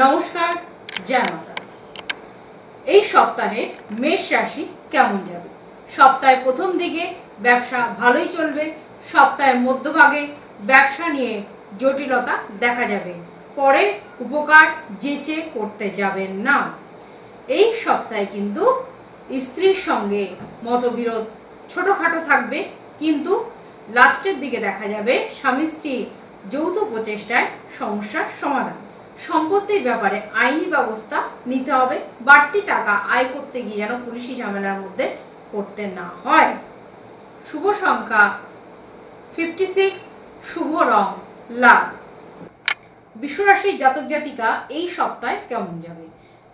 নমস্কার, জয় মাতা। এই সপ্তাহে মেষ রাশি কেমন যাবে? সপ্তাহের প্রথম দিকে ব্যবসা ভালোই চলবে। সপ্তাহের মধ্যভাগে ব্যবসা নিয়ে জটিলতা দেখা যাবে। পরে উপকার যেচে করতে যাবেন না। এই সপ্তাহে কিন্তু স্ত্রীর সঙ্গে মতবিরোধ ছোটখাটো থাকবে, কিন্তু লাস্টের দিকে দেখা যাবে স্বামী স্ত্রী যৌথ প্রচেষ্টায় সমস্যার সমাধান। সম্পত্তির ব্যাপারে আইনি ব্যবস্থা নিতে হবে। বাড়তি টাকা আয় করতে গিয়ে যেন পুলিশি ঝামেলার মধ্যে পড়তে না হয়। শুভ সংখ্যা 56, শুভ রং লাল। বৃষরাশির জাতক জাতিকা এই সপ্তাহে কেমন যাবে?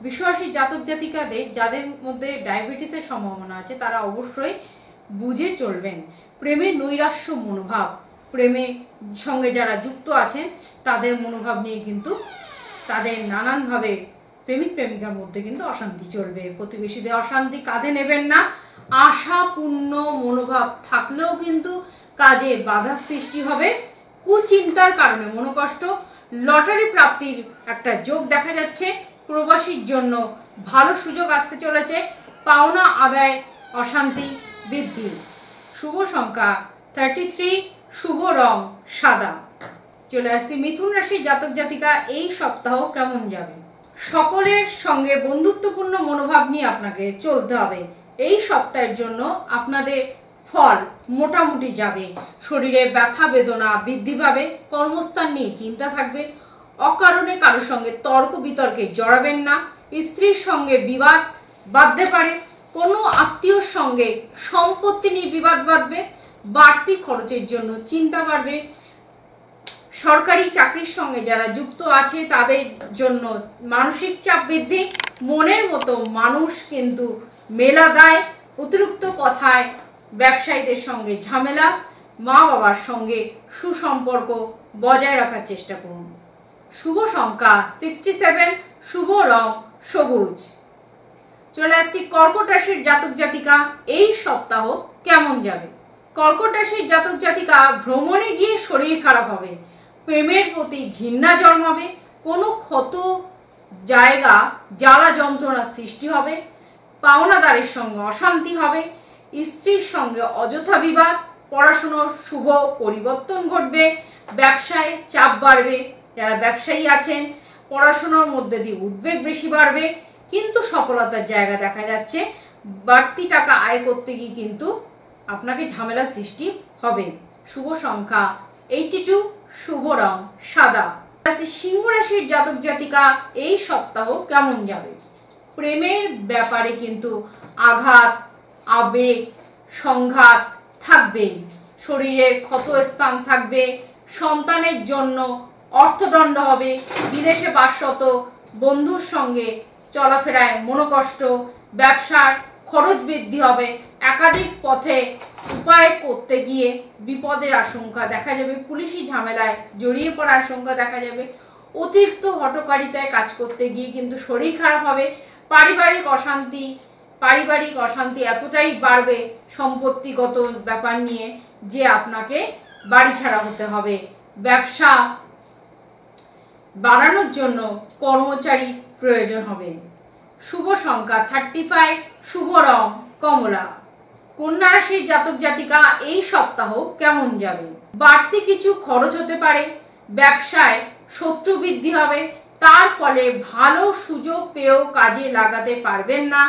বৃষরাশির জাতক জাতিকাদের যাদের মধ্যে ডায়াবেটিসের সম্ভাবনা আছে তারা অবশ্যই বুঝে চলবেন। প্রেমে নৈরাশ্য মনোভাব, প্রেমের সঙ্গে যারা যুক্ত আছেন তাদের মনোভাব নিয়ে কিন্তু তাদের নানানভাবে প্রেমিক প্রেমিকার মধ্যে কিন্তু অশান্তি চলবে। প্রতিবেশীদের অশান্তি কাঁধে নেবেন না। আশাপূর্ণ মনোভাব থাকলেও কিন্তু কাজে বাধার সৃষ্টি হবে। কুচিন্তার কারণে মনোকষ্ট। লটারি প্রাপ্তির একটা যোগ দেখা যাচ্ছে। প্রবাসীর জন্য ভালো সুযোগ আসতে চলেছে। পাওনা আদায় অশান্তি বৃদ্ধি। শুভ সংখ্যা 33, শুভ রং সাদা। চলে আসছি মিথুন রাশির জাতক জাতিকা এই সপ্তাহ কেমন যাবে? সকলের সঙ্গে বন্ধুত্বপূর্ণ মনোভাব নিয়ে আপনাকে চলতে হবে। এই সপ্তাহের জন্য আপনাদের ফল মোটামুটি যাবে। শরীরে ব্যথা বেদনা বৃদ্ধি পাবে। কর্মস্থান নিয়ে চিন্তা থাকবে। অকারণে কারোর সঙ্গে তর্ক বিতর্কে জড়াবেন না। স্ত্রীর সঙ্গে বিবাদ বাঁধতে পারে। কোনো আত্মীয়র সঙ্গে সম্পত্তি নিয়ে বিবাদ বাঁধবে। বাড়তি খরচের জন্য চিন্তা বাড়বে। সরকারি চাকরির সঙ্গে যারা যুক্ত আছে তাদের জন্য মানসিক চাপ বৃদ্ধি। মনের মতো মানুষ কিন্তু মেলা দেয়। অতিরিক্ত কথায় ব্যবসায়ীদের সঙ্গে ঝামেলা। মা বাবার সঙ্গে সুসম্পর্ক বজায় রাখার চেষ্টা করুন। শুভ সংখ্যা 67, শুভ রং সবুজ। চলে আসছি কর্কট রাশির জাতক জাতিকা এই সপ্তাহ কেমন যাবে? কর্কট রাশির জাতক জাতিকা ভ্রমণে গিয়ে শরীর খারাপ হবে। প্রেমের প্রতি ঘৃণা জন্মাবে। কোনো ক্ষত জায়গা জ্বালা যন্ত্রণার সৃষ্টি হবে। পাওনাদারের সঙ্গে অশান্তি হবে। স্ত্রীর সঙ্গে অযথা বিবাদ। পড়াশোনার শুভ পরিবর্তন ঘটবে। ব্যবসায় চাপ বাড়বে। যারা ব্যবসায়ী আছেন পড়াশোনার মধ্যে দিয়ে উদ্বেগ বেশি বাড়বে, কিন্তু সফলতার জায়গা দেখা যাচ্ছে। বাড়তি টাকা আয় করতে গিয়ে কিন্তু আপনাকে ঝামেলার সৃষ্টি হবে। শুভ সংখ্যা 82, শুভ রং সাদা। সিংহ রাশির জাতক জাতিকা এই সপ্তাহ কেমন যাবে? প্রেমের ব্যাপারে কিন্তু আঘাত আবেগ সংঘাত থাকবে। শরীরের ক্ষত স্থান থাকবে। সন্তানের জন্য অর্থদণ্ড হবে। বিদেশে বাসরত বন্ধুর সঙ্গে চলাফেরায় মনোকষ্ট। ব্যবসার খরচ বৃদ্ধি হবে। একাধিক পথে উপায় করতে গিয়ে বিপদের আশঙ্কা দেখা যাবে। পুলিশি ঝামেলায় জড়িয়ে পড়ার আশঙ্কা দেখা যাবে। অতিরিক্ত হঠকারিতায় কাজ করতে গিয়ে কিন্তু শরীর খারাপ হবে। পারিবারিক অশান্তি এতটাই বাড়বে সম্পত্তিগত ব্যাপার নিয়ে যে আপনাকে বাড়ি ছাড়া হতে হবে। ব্যবসা বাড়ানোর জন্য কর্মচারী প্রয়োজন হবে। শুভ সংখ্যা 35, শুভ রং কমলা। কন্যা রাশির জাতক জাতিকা এই সপ্তাহ কেমন যাবে? বাড়তি কিছু খরচ হতে পারে। ব্যবসায় শত্রু বৃদ্ধি হবে। তার ফলে ভালো সুযোগ পেয়েও কাজে লাগাতে পারবেন না।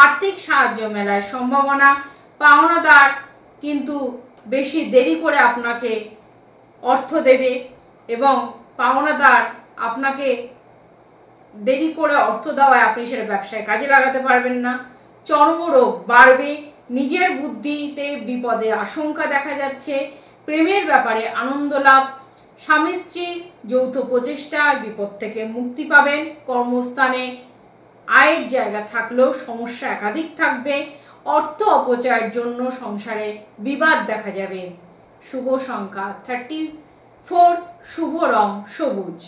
আর্থিক সাহায্য মেলার সম্ভাবনা। পাওনাদার কিন্তু বেশি দেরি করে আপনাকে অর্থ দেবে এবং পাওনাদার আপনাকে দেরি করে অর্থ দেওয়ায় আপনি সেটা ব্যবসায় কাজে লাগাতে পারবেন না। চর্মরোগ বাড়বে। নিজের বুদ্ধিতে বিপদে আশঙ্কা দেখা যাচ্ছে। প্রেমের ব্যাপারে আনন্দ লাভ। স্বামী স্ত্রীর যৌথ প্রচেষ্টা বিপদ থেকে মুক্তি পাবেন। কর্মস্থানে আয়ের জায়গা থাকলেও সমস্যা একাধিক থাকবে। অর্থ অপচয়ের জন্য সংসারে বিবাদ দেখা যাবে। শুভ সংখ্যা 34, শুভ রং সবুজ।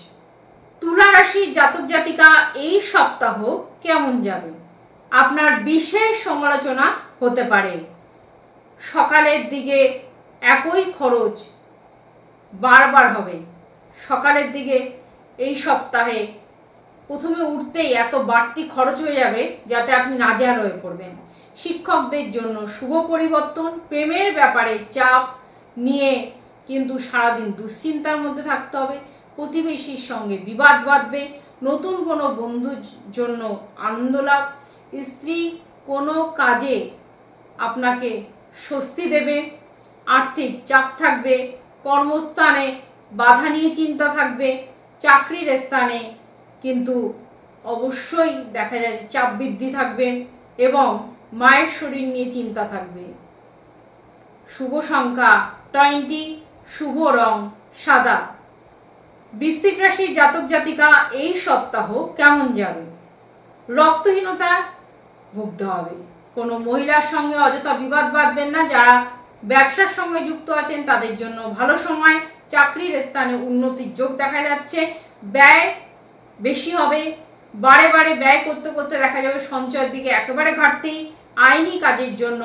তুলা রাশির জাতক জাতিকা এই সপ্তাহ কেমন যাবে? আপনার বিশেষ সমালোচনা হতে পারে। সকালের দিকে একই খরচ বারবার হবে। সকালের দিকে এই সপ্তাহে প্রথমে উঠতেই এত বাড়তি খরচ হয়ে যাবে যাতে আপনি নাজেহাল হয়ে পড়বেন। শিক্ষকদের জন্য শুভ পরিবর্তন, প্রেমের ব্যাপারে চাপ নিয়ে কিন্তু সারাদিন দুশ্চিন্তার মধ্যে থাকতে হবে। প্রতিবেশীর সঙ্গে বিবাদ বাঁধবে, নতুন কোনো বন্ধুর জন্য আনন্দ লাভ, স্ত্রী কোনো কাজে আপনাকে স্বস্তি দেবে, আর্থিক চাপ থাকবে, কর্মস্থানে বাধা নিয়ে চিন্তা থাকবে, চাকরির স্থানে কিন্তু অবশ্যই দেখা যায় চাপ বৃদ্ধি থাকবে এবং মায়ের শরীর নিয়ে চিন্তা থাকবে। শুভ সংখ্যা 20, শুভ রং সাদা। বৃশ্চিক রাশির জাতক জাতিকা এই সপ্তাহ কেমন যাবে? রক্তহীনতা ভুগতে হবে। কোনো মহিলার সঙ্গে অযথা বিবাদ বাঁধবেন না। যারা ব্যবসার সঙ্গে যুক্ত আছেন তাদের জন্য ভালো সময়। চাকরির স্থানে উন্নতির যোগ দেখা যাচ্ছে। ব্যয় বেশি হবে, বারে বারে ব্যয় করতে করতে দেখা যাবে সঞ্চয়ের দিকে একেবারে ঘাটতি। আইনি কাজের জন্য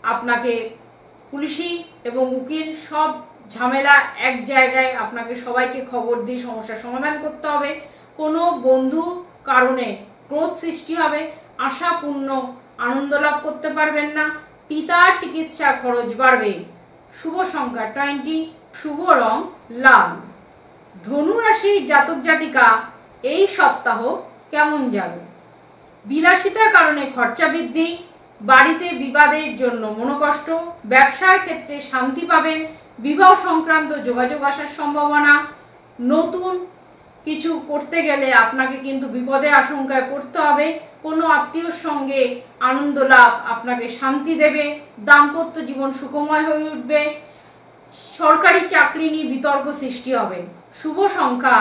আপনাকে পুলিশি এবং উকিল সব ঝামেলা এক জায়গায় আপনাকে সবাইকে খবর দিয়ে সমস্যার সমাধান করতে হবে। কোনো বন্ধু কারণে ক্রোধ সৃষ্টি হবে, আশাপূর্ণ আনন্দ লাভ করতে পারবেন না। পিতার চিকিৎসা খরচ বাড়বে। শুভ সংখ্যা 20, শুভ রং লাল। ধনু রাশির জাতক জাতিকা এই সপ্তাহ কেমন যাবে? বিলাসিতার কারণে খরচা বৃদ্ধি, বাড়িতে বিবাদের জন্য মনোকষ্ট, ব্যবসার ক্ষেত্রে শান্তি পাবেন, বিবাহ সংক্রান্ত যোগাযোগ আসার সম্ভাবনা। নতুন কিছু করতে গেলে আপনাকে কিন্তু বিপদের আশঙ্কায় পড়তে হবে। কোনো আত্মীয়র সঙ্গে আনন্দ লাভ আপনাকে শান্তি দেবে, দাম্পত্য জীবন সুখময় হয়ে উঠবে। সরকারি চাকরি নিয়ে বিতর্ক সৃষ্টি হবে। শুভ সংখ্যা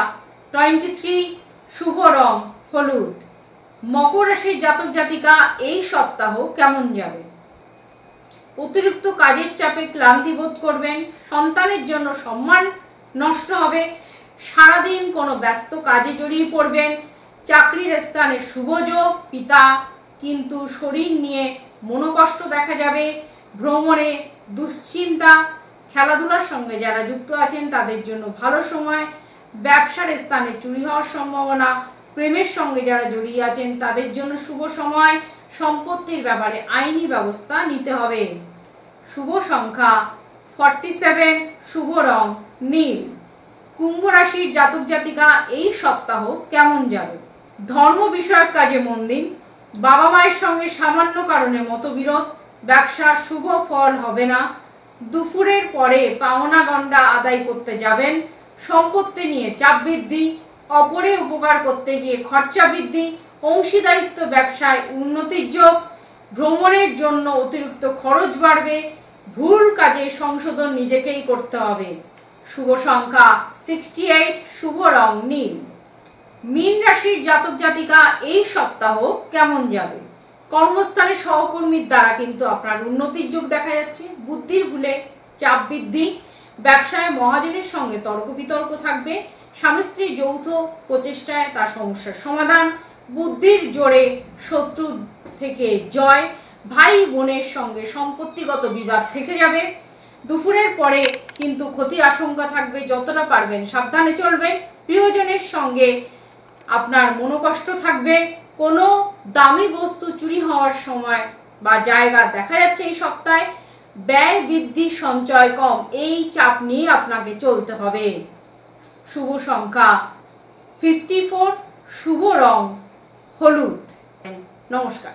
23, শুভ রং হলুদ। মকর রাশির জাতক জাতিকা এই সপ্তাহ কেমন যাবে? অতিরিক্ত কাজের চাপে ক্লান্তি বোধ করবেন, সন্তানের জন্য সম্মান নষ্ট হবে, সারাদিন কোনো ব্যস্ত কাজে জড়িয়ে পড়বেন। চাকরির স্থানে শুভ যোগ, পিতা কিন্তু শরীর নিয়ে মনোকষ্ট দেখা যাবে। ভ্রমণে দুশ্চিন্তা, খেলাধুলার সঙ্গে যারা যুক্ত আছেন তাদের জন্য ভালো সময়। ব্যবসার স্থানে চুরি হওয়ার সম্ভাবনা, প্রেমের সঙ্গে যারা জড়িয়ে আছেন তাদের জন্য শুভ সময়। সম্পত্তির ব্যাপারে আইনি ব্যবস্থা নিতে হবে। শুভ সংখ্যা 47, শুভ রং নীল। কুম্ভ রাশির জাতক জাতিকা এই সপ্তাহ কেমন যাবে? ধর্ম বিষয়ক কাজে মন দিন। বাবা মায়ের সঙ্গে সামান্য কারণে মতবিরোধ, ব্যবসার শুভ ফল হবে না। দুপুরের পরে পাওনা গন্ডা আদায় করতে যাবেন। সম্পত্তি নিয়ে চাপ বৃদ্ধি, অপরে উপকার করতে গিয়ে খরচা বৃদ্ধি, অংশীদারিত্ব ব্যবসায় উন্নতির যোগ। ভ্রমণের জন্য অতিরিক্ত খরচ বাড়বে, ভুল কাজে সংশোধন নিজেকেই করতে হবে। শুভ সংখ্যা 68, শুভ রং নীল। মীন রাশির জাতক জাতিকা এই সপ্তাহ কেমন যাবে? কর্মস্থানে সহকর্মীর দ্বারা কিন্তু আপনার উন্নতির যোগ দেখা যাচ্ছে। বুদ্ধির ভুলে চাপ বৃদ্ধি, ব্যবসায় মহাজনের সঙ্গে তর্ক বিতর্ক থাকবে। স্বামী স্ত্রীর যৌথ প্রচেষ্টায় তার সমস্যার সমাধান, বুদ্ধির জোরে শত্রু থেকে জয়। ভাই বোনের সঙ্গে সম্পত্তিগত বিবাদ থেকে যাবে। দুপুরের পরে কিন্তু ক্ষতির আশঙ্কা থাকবে, যতটা পারবেন সাবধানে চলবেন। প্রিয়জনের সঙ্গে আপনার মনোকষ্ট থাকবে। কোনো দামি বস্তু চুরি হওয়ার সময় বা জায়গা দেখা যাচ্ছে এই সপ্তাহে। ব্যয় বৃদ্ধি, সঞ্চয় কম, এই চাপ নিয়ে আপনাকে চলতে হবে। শুভ সংখ্যা 54, শুভ রং হলুদ। নমস্কার।